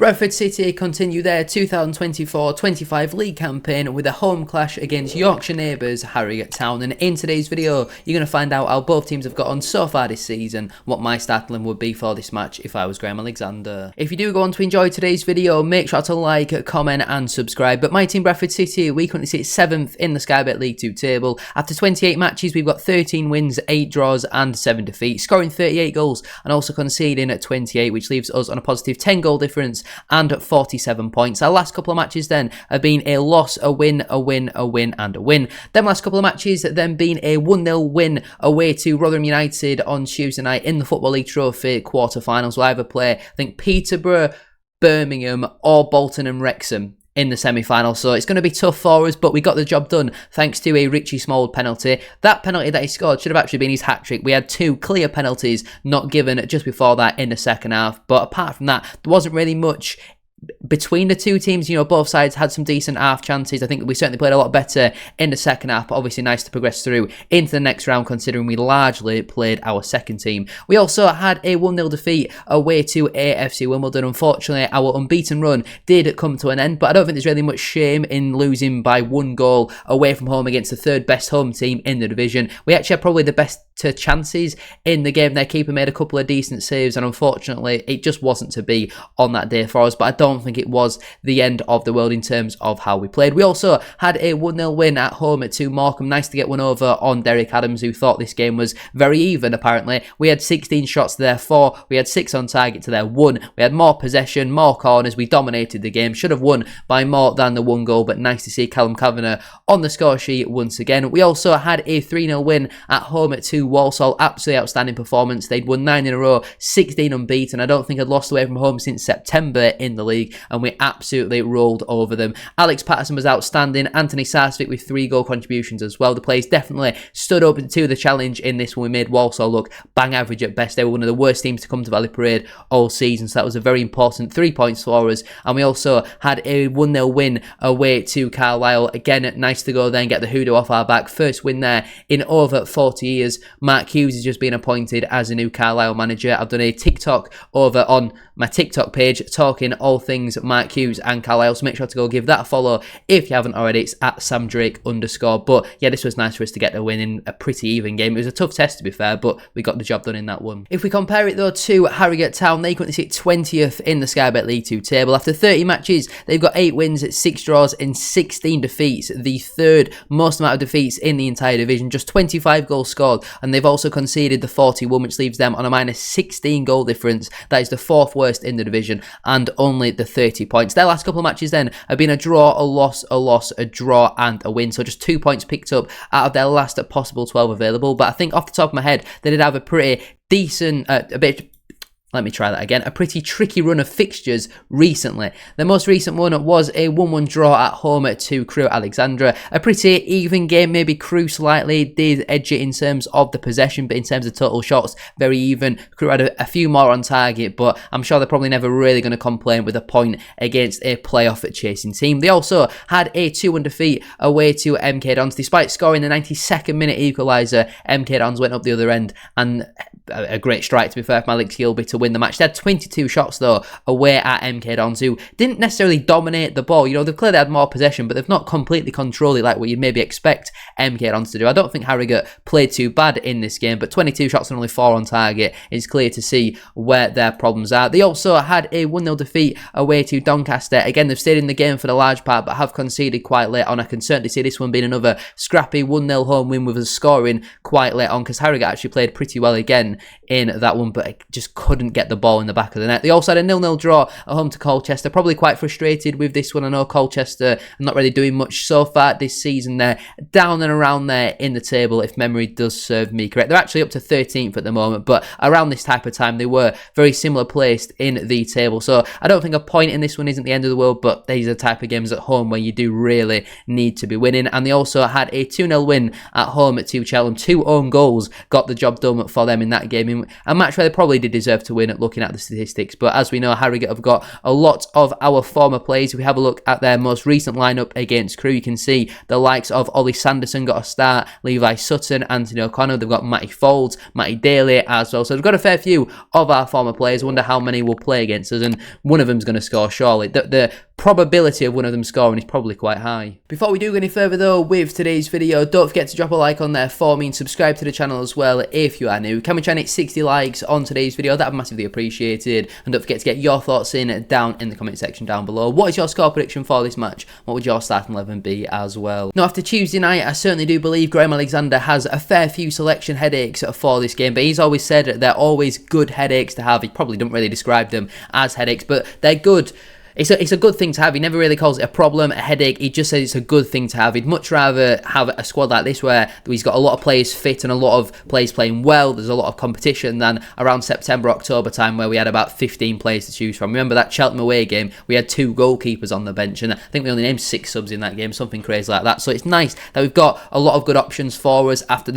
Bradford City continue their 2024-25 league campaign with a home clash against Yorkshire neighbours Harrogate Town, and in today's video you're going to find out how both teams have got on so far this season, what my starting would be for this match if I was Graham Alexander. If you do go on to enjoy today's video, make sure to like, comment and subscribe. But my team Bradford City, we currently sit 7th in the Sky Bet League 2 table. After 28 matches we've got 13 wins, 8 draws and 7 defeats, scoring 38 goals and also conceding at 28, which leaves us on a positive 10 goal difference and 47 points. Our last couple of matches then have been a loss, a win, a win, a win and a win. Them last couple of matches then been a 1-0 win away to Rotherham United on Tuesday night in the Football League Trophy quarter-finals. We'll either play, I think, Peterborough, Birmingham or Bolton and Wrexham in the semi-final, so it's going to be tough for us, but we got the job done thanks to a Richie Smallwood penalty. That penalty that he scored should have actually been his hat-trick. We had 2 clear penalties not given just before that in the second half, but apart from that, there wasn't really much between the two teams. You know, both sides had some decent half chances. I think we certainly played a lot better in the second half, but obviously nice to progress through into the next round considering we largely played our second team. We also had a 1-0 defeat away to AFC Wimbledon. Unfortunately, our unbeaten run did come to an end, but I don't think there's really much shame in losing by 1 goal away from home against the 3rd best home team in the division. We actually had probably the best chances in the game. Their keeper made a couple of decent saves and unfortunately it just wasn't to be on that day for us, but I don't think it was the end of the world in terms of how we played. We also had a 1-0 win at home to Morecambe. Nice to get one over on Derek Adams, who thought this game was very even apparently. We had 16 shots to their 4, we had 6 on target to their 1, we had more possession, more corners, we dominated the game, should have won by more than the 1 goal, but nice to see Callum Kavanagh on the score sheet once again. We also had a 3-0 win at home to Walsall. Absolutely outstanding performance. They'd won 9 in a row, 16 unbeaten. I don't think I'd lost away from home since September in the league, and we absolutely rolled over them. Alex Patterson was outstanding. Anthony Sarsfield with 3 goal contributions as well. The players definitely stood up to the challenge in this one. We made Walsall look bang average at best. They were one of the worst teams to come to Valley Parade all season, so that was a very important 3 points for us. And we also had a 1-0 win away to Carlisle. Again, nice to go there and get the hoodoo off our back. First win there in over 40 years. Mark Hughes has just been appointed as a new Carlisle manager. I've done a TikTok over on my TikTok page talking all things Mark Hughes and Carlisle, so make sure to go give that a follow if you haven't already. It's at samdrake_. But yeah, this was nice for us to get the win in a pretty even game. It was a tough test to be fair, but we got the job done in that one. If we compare it though to Harrogate Town, they currently sit 20th in the Sky Bet League 2 table. After 30 matches, they've got 8 wins, 6 draws and 16 defeats, the 3rd most amount of defeats in the entire division, just 25 goals scored, and they've also conceded the 41, which leaves them on a minus 16 goal difference. That is the 4th worst in the division and only the 30 points. Their last couple of matches then have been a draw, a loss, a loss, a draw and a win, so just 2 points picked up out of their last possible 12 available. But I think off the top of my head they did have a pretty decent, a pretty tricky run of fixtures recently. The most recent one was a 1-1 draw at home to Crewe Alexandra. A pretty even game, maybe Crewe slightly did edge it in terms of the possession, but in terms of total shots, very even. Crewe had a few more on target, but I'm sure they're probably never really going to complain with a point against a playoff chasing team. They also had a 2-1 defeat away to MK Dons. Despite scoring the 92nd minute equaliser, MK Dons went up the other end, and a great strike to be fair from Alex Gilby to win the match. They had 22 shots though away at MK Dons, who didn't necessarily dominate the ball. You know, they've clearly had more possession, but they've not completely controlled it like what you'd maybe expect MK Dons to do. I don't think Harrogate played too bad in this game, but 22 shots and only 4 on target is clear to see where their problems are. They also had a 1-0 defeat away to Doncaster. Again, they've stayed in the game for the large part, but have conceded quite late on. I can certainly see this one being another scrappy 1-0 home win with us scoring quite late on, because Harrogate actually played pretty well again in that one, but just couldn't get the ball in the back of the net. They also had a 0-0 draw at home to Colchester. Probably quite frustrated with this one. I know Colchester are not really doing much so far this season. They're down and around there in the table, if memory does serve me correct. They're actually up to 13th at the moment, but around this type of time they were very similar placed in the table. So I don't think a point in this one isn't the end of the world, but these are the type of games at home where you do really need to be winning. And they also had a 2-0 win at home to Cheltenham. 2 own goals got the job done for them in that game, in a match where they probably did deserve to win at looking at the statistics. But as we know, Harrogate have got a lot of our former players. If we have a look at their most recent lineup against Crewe, you can see the likes of Ollie Sanderson got a start, Levi Sutton, Anthony O'Connor. They've got Matty Folds, Matty Daly as well. So they've got a fair few of our former players. I wonder how many will play against us, and one of them's going to score surely. The probability of one of them scoring is probably quite high. Before we do go any further though with today's video, don't forget to drop a like on there for me and subscribe to the channel as well if you are new. Can we try and hit 60 likes on today's video? That would be massively appreciated. And don't forget to get your thoughts in down in the comment section down below. What is your score prediction for this match? What would your starting 11 be as well? Now, after Tuesday night, I certainly do believe Graham Alexander has a fair few selection headaches for this game, but he's always said they're always good headaches to have. He probably don't really describe them as headaches, but they're good. It's a good thing to have. He never really calls it a problem, a headache. He just says it's a good thing to have. He'd much rather have a squad like this where he's got a lot of players fit and a lot of players playing well. There's a lot of competition than around September, October time where we had about 15 players to choose from. Remember that Cheltenham away game? We had 2 goalkeepers on the bench, and I think we only named 6 subs in that game, something crazy like that. So it's nice that we've got a lot of good options for us after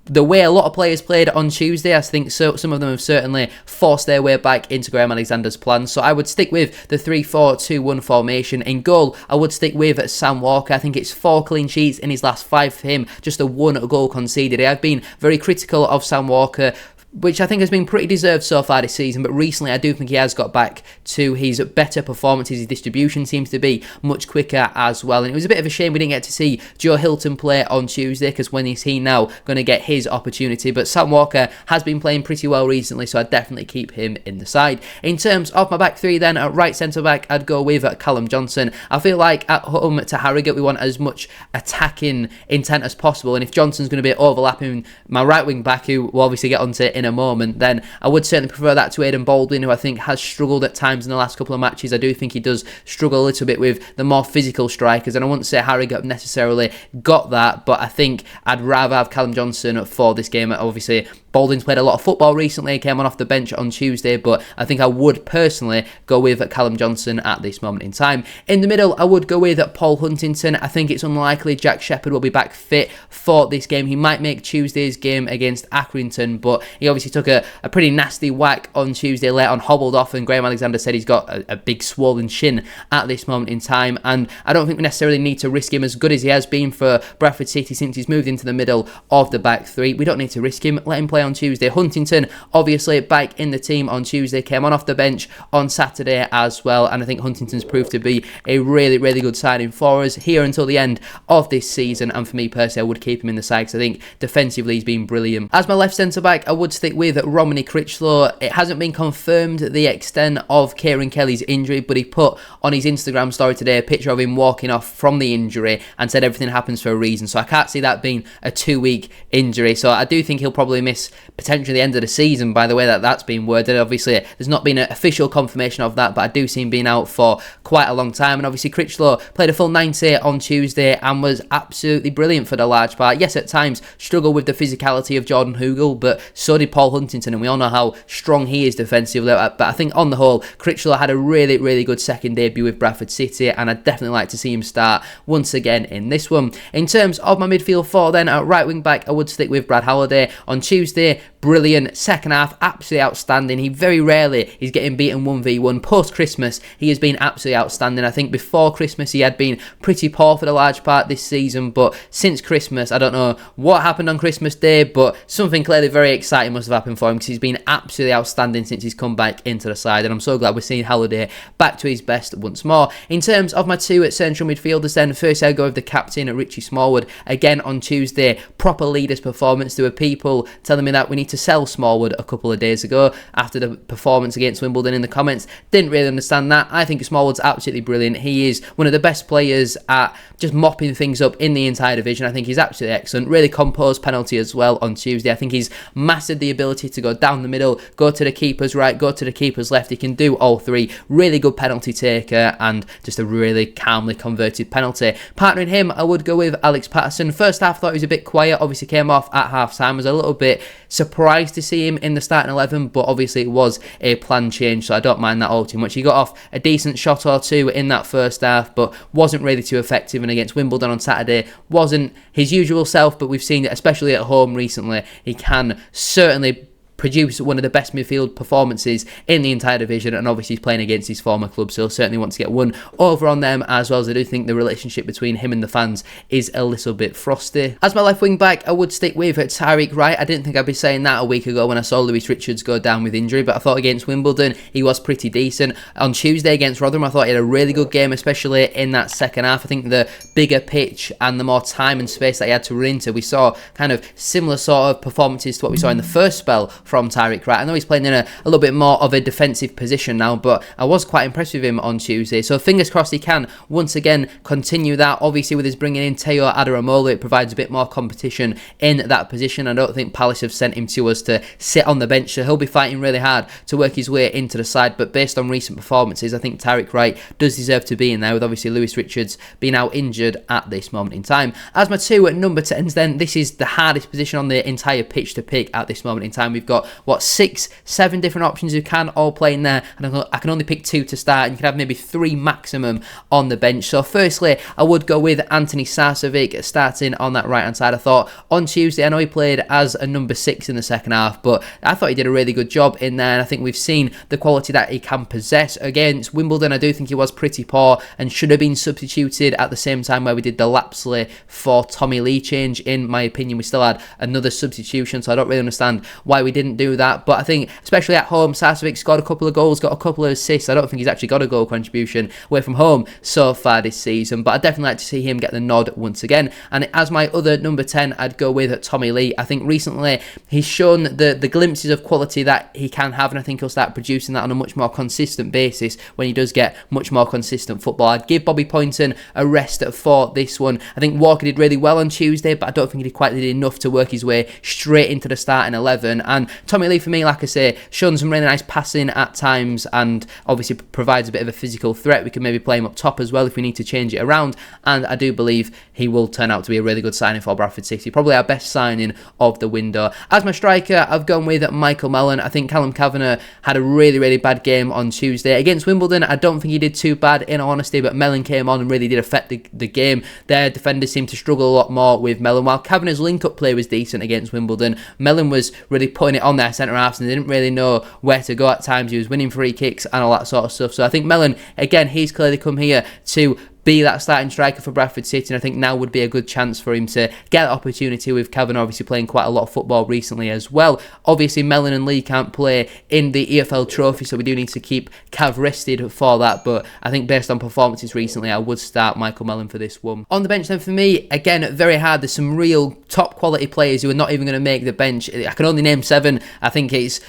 the way a lot of players played on Tuesday. I think some of them have certainly forced their way back into Graham Alexander's plans. So I would stick with the 3-4-2-1 formation. In goal, I would stick with Sam Walker. I think it's 4 clean sheets in his last 5 for him, just a 1 goal conceded. I've been very critical of Sam Walker, which I think has been pretty deserved so far this season, but recently I do think he has got back to his better performances. His distribution seems to be much quicker as well, and it was a bit of a shame we didn't get to see Joe Hilton play on Tuesday, because when is he now going to get his opportunity? But Sam Walker has been playing pretty well recently, so I'd definitely keep him in the side. In terms of my back three then, at right centre-back, I'd go with Callum Johnson. I feel like at home to Harrogate, we want as much attacking intent as possible, and if Johnson's going to be overlapping my right wing back, who we'll obviously get onto in a moment, then I would certainly prefer that to Aidan Baldwin, who I think has struggled at times in the last couple of matches. I do think he does struggle a little bit with the more physical strikers, and I wouldn't say Harrogate have necessarily got that, but I think I'd rather have Callum Johnson for this game. Obviously, Baldwin's played a lot of football recently, came on off the bench on Tuesday, but I think I would personally go with Callum Johnson at this moment in time. In the middle, I would go with Paul Huntington. I think it's unlikely Jack Shepherd will be back fit for this game. He might make Tuesday's game against Accrington, but he obviously took a pretty nasty whack on Tuesday, late on, hobbled off, and Graham Alexander said he's got a big swollen shin at this moment in time, and I don't think we necessarily need to risk him, as good as he has been for Bradford City since he's moved into the middle of the back three. We don't need to risk him. Let him play on Tuesday. Huntington, obviously back in the team on Tuesday, came on off the bench on Saturday as well, and I think Huntington's proved to be a really, really good signing for us here until the end of this season, and for me personally, I would keep him in the side because I think defensively he's been brilliant. As my left centre-back, I would stick with Romney Critchlow. It hasn't been confirmed the extent of Kieran Kelly's injury, but he put on his Instagram story today a picture of him walking off from the injury and said everything happens for a reason, so I can't see that being a 2-week injury. So I do think he'll probably miss potentially the end of the season by the way that's been worded. Obviously there's not been an official confirmation of that, but I do see him being out for quite a long time. And obviously Critchlow played a full 90 on Tuesday and was absolutely brilliant for the large part. Yes, at times struggled with the physicality of Jordan Hugel, but so did Paul Huntington, and we all know how strong he is defensively. But I think on the whole, Critchlow had a really, really good second debut with Bradford City, and I'd definitely like to see him start once again in this one. In terms of my midfield four then, at right wing back, I would stick with Brad Halliday. On Tuesday, brilliant. Second half, absolutely outstanding. He very rarely is getting beaten 1v1. Post-Christmas, he has been absolutely outstanding. I think before Christmas, he had been pretty poor for the large part this season, but since Christmas, I don't know what happened on Christmas Day, but something clearly very exciting must have happened for him, because he's been absolutely outstanding since he's come back into the side, and I'm so glad we're seeing Halliday back to his best once more. In terms of my two at central midfielders then, first I go with the captain, Richie Smallwood. Again on Tuesday, proper leader's performance. There were people telling me that we need to sell Smallwood a couple of days ago after the performance against Wimbledon in the comments. Didn't really understand that. I think Smallwood's absolutely brilliant. He is one of the best players at just mopping things up in the entire division. I think he's absolutely excellent. Really composed penalty as well on Tuesday. I think he's mastered the ability to go down the middle, go to the keeper's right, go to the keeper's left. He can do all three. Really good penalty taker and just a really calmly converted penalty. Partnering him, I would go with Alex Patterson. First half, thought he was a bit quiet. Obviously came off at half time. Was a little bit surprised to see him in the starting 11, but obviously it was a planned change, so I don't mind that all too much. He got off a decent shot or two in that first half, but wasn't really too effective, and against Wimbledon on Saturday wasn't his usual self, but we've seen it, especially at home recently, he can certainly produce one of the best midfield performances in the entire division, and obviously he's playing against his former club, so he'll certainly want to get one over on them, as well as I do think the relationship between him and the fans is a little bit frosty. As my left wing back, I would stick with Tyreek Wright. I didn't think I'd be saying that a week ago when I saw Lewis Richards go down with injury, but I thought against Wimbledon he was pretty decent. On Tuesday against Rotherham, I thought he had a really good game, especially in that second half. I think the bigger pitch and the more time and space that he had to run into, we saw kind of similar sort of performances to what we saw in the first spell from Tyreek Wright. I know he's playing in a little bit more of a defensive position now, but I was quite impressed with him on Tuesday, so fingers crossed he can once again continue that. Obviously with his bringing in Teo Adaramola, it provides a bit more competition in that position. I don't think Palace have sent him to us to sit on the bench, so he'll be fighting really hard to work his way into the side, but based on recent performances, I think Tyreek Wright does deserve to be in there, with obviously Lewis Richards being out injured at this moment in time. As my two number 10s then, this is the hardest position on the entire pitch to pick at this moment in time. We've got, what, 6, 7 different options who can all play in there, and I can only pick 2 to start, and you can have maybe 3 maximum on the bench. So firstly, I would go with Anthony Sarcevic starting on that right hand side. I thought on Tuesday, I know he played as a number 6 in the second half, but I thought he did a really good job in there, and I think we've seen the quality that he can possess. Against Wimbledon, I do think he was pretty poor and should have been substituted at the same time where we did the Lapsley for Tommy Lee change. In my opinion, we still had another substitution, so I don't really understand why we didn't do that. But I think especially at home, Sarcevic scored a couple of goals, got a couple of assists. I don't think he's actually got a goal contribution away from home so far this season, but I'd definitely like to see him get the nod once again. And as my other number 10, I'd go with Tommy Lee. I think recently he's shown the glimpses of quality that he can have, and I think he'll start producing that on a much more consistent basis when he does get much more consistent football. I'd give Bobby Poynton a rest for this one. I think Walker did really well on Tuesday, but I don't think he quite did enough to work his way straight into the starting 11. And Tommy Lee, for me, like I say, shown some really nice passing at times, and obviously provides a bit of a physical threat. We can maybe play him up top as well if we need to change it around, and I do believe he will turn out to be a really good signing for Bradford City, probably our best signing of the window. As my striker, I've gone with Michael Mellon. I think Callum Kavanagh had a really bad game on Tuesday against Wimbledon. I don't think he did too bad in all honesty, but Mellon came on and really did affect the game. Their defenders seemed to struggle a lot more with Mellon. While Kavanagh's link-up play was decent against Wimbledon, Mellon was really putting it on their centre-halves, and they didn't really know where to go at times. He was winning free kicks and all that sort of stuff. So I think Mellon, again, he's clearly come here to be that starting striker for Bradford City, and I think now would be a good chance for him to get that opportunity, with Kavanagh obviously playing quite a lot of football recently as well. Obviously Mellon and Lee can't play in the EFL Trophy, so we do need to keep Cav rested for that, but I think based on performances recently, I would start Michael Mellon for this one. On the bench then for me, again, very hard. There's some real top quality players who are not even going to make the bench. I can only name 7. I think it's,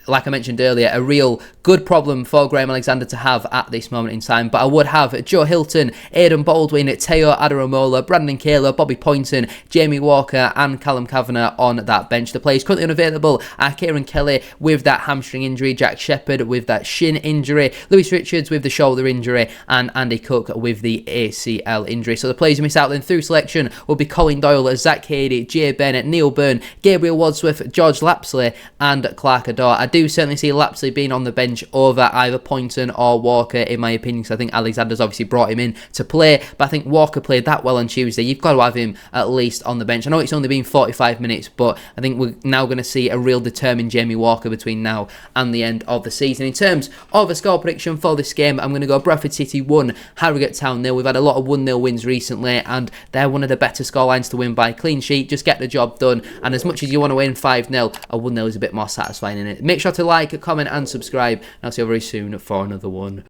like I mentioned earlier, a real good problem for Graham Alexander to have at this moment in time, but I would have Joe Hilton, Aidan Baldwin, Teo Adaramola, Brandon Kaler, Bobby Poynton, Jamie Walker and Callum Kavanagh on that bench. The players currently unavailable are Kieran Kelly with that hamstring injury, Jack Shepherd with that shin injury, Lewis Richards with the shoulder injury, and Andy Cook with the ACL injury. So the players who miss out then through selection will be Colin Doyle, Zach Cady, Jay Bennett, Neil Byrne, Gabriel Wadsworth, George Lapsley and Clark Adore. I do certainly see Lapsley being on the bench over either Poynton or Walker in my opinion, because I think Alexander's obviously brought him in to play, but I think Walker played that well on Tuesday. You've got to have him at least on the bench. I know it's only been 45 minutes, but I think we're now going to see a real determined Jamie Walker between now and the end of the season. In terms of a score prediction for this game, I'm going to go Bradford City 1, Harrogate Town 0. We've had a lot of 1-0 wins recently, and they're one of the better scorelines to win by. Clean sheet, just get the job done, and as much as you want to win 5-0, a 1-0 is a bit more satisfying in it. Make sure to like, comment and subscribe, and I'll see you very soon for another one.